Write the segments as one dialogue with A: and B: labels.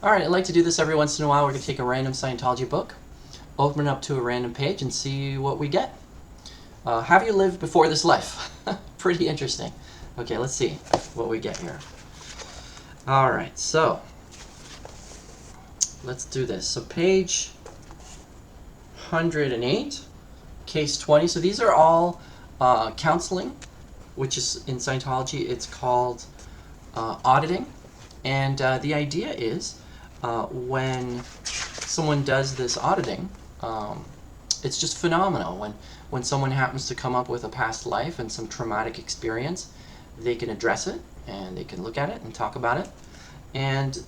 A: Alright, I like to do this every once in a while. We're going to take a random Scientology book, open it up to a random page, and see what we get. Have you lived before this life? Pretty interesting. Okay, let's see what we get here. Alright, so let's do this. So page 108, case 20. So these are all counseling, which is in Scientology, it's called auditing. And the idea is when someone does this auditing, it's just phenomenal. When someone happens to come up with a past life and some traumatic experience, they can address it and they can look at it and talk about it. And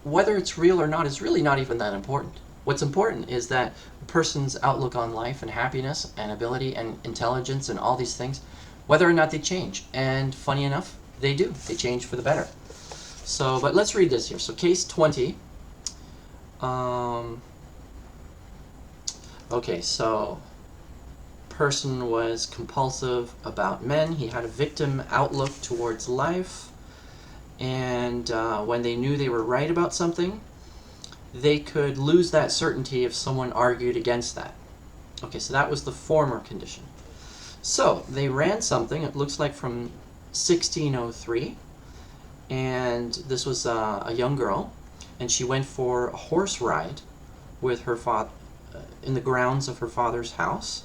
A: whether it's real or not is really not even that important. What's important is that a person's outlook on life and happiness and ability and intelligence and all these things, whether or not they change. And funny enough, they do. They change for the better. So, but let's read this here. So case 20. Okay, so person was compulsive about men. He had a victim outlook towards life. And when they knew they were right about something, they could lose that certainty if someone argued against that. Okay, so that was the former condition. So they ran something, it looks like from 1603. And this was a young girl, and she went for a horse ride with her father in the grounds of her father's house.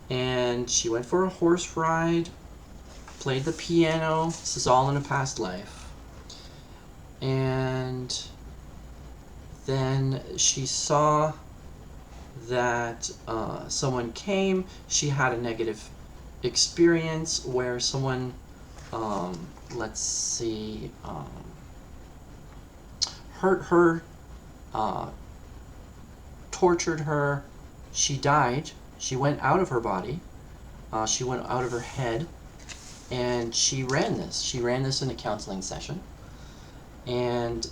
A: And she went for a horse ride, played the piano. This is all in a past life. And then she saw that someone came. She had a negative experience where someone let's see, hurt her, tortured her. She died. She went out of her body. She went out of her head, and she ran this. She ran this in a counseling session. And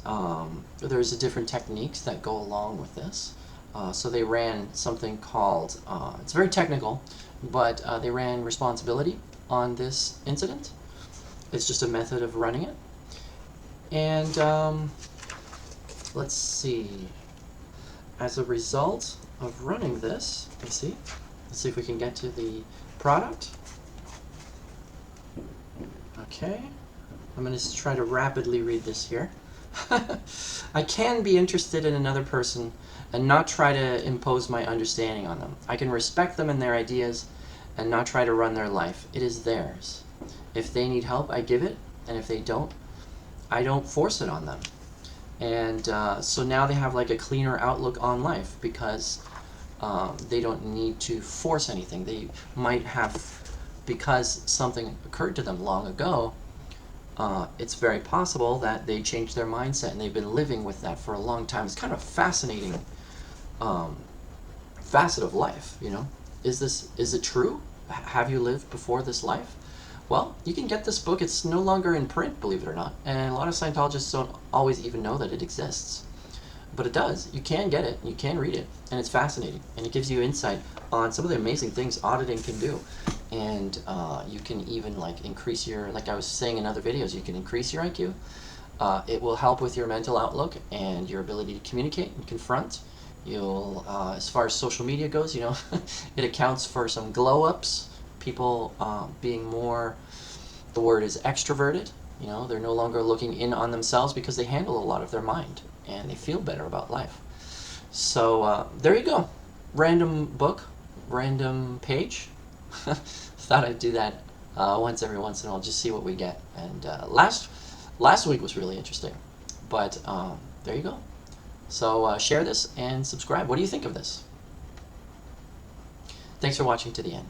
A: there's different techniques that go along with this. So they ran something called, it's very technical, but they ran responsibility on this incident. It's just a method of running it. And let's see. As a result of running this, let's see if we can get to the product. Okay. I'm going to try to rapidly read this here. I can be interested in another person and not try to impose my understanding on them. I can respect them and their ideas and not try to run their life. It is theirs. If they need help, I give it, and if they don't, I don't force it on them. And so now they have like a cleaner outlook on life because they don't need to force anything. They might have, because something occurred to them long ago, it's very possible that they changed their mindset and they've been living with that for a long time. It's kind of a fascinating facet of life, you know. Is it true? Have you lived before this life? Well, you can get this book. It's no longer in print, believe it or not. And a lot of Scientologists don't always even know that it exists. But it does. You can get it. You can read it. And it's fascinating. And it gives you insight on some of the amazing things auditing can do. And you can even like increase your, like I was saying in other videos, you can increase your IQ. It will help with your mental outlook and your ability to communicate and confront. You'll, as far as social media goes, you know, it accounts for some glow-ups. People being more, the word is extroverted. You know, they're no longer looking in on themselves because they handle a lot of their mind and they feel better about life. So there you go. Random book, random page. Thought I'd do that once every once in a while, just see what we get. And last week was really interesting, but there you go. So share this and subscribe. What do you think of this? Thanks for watching to the end.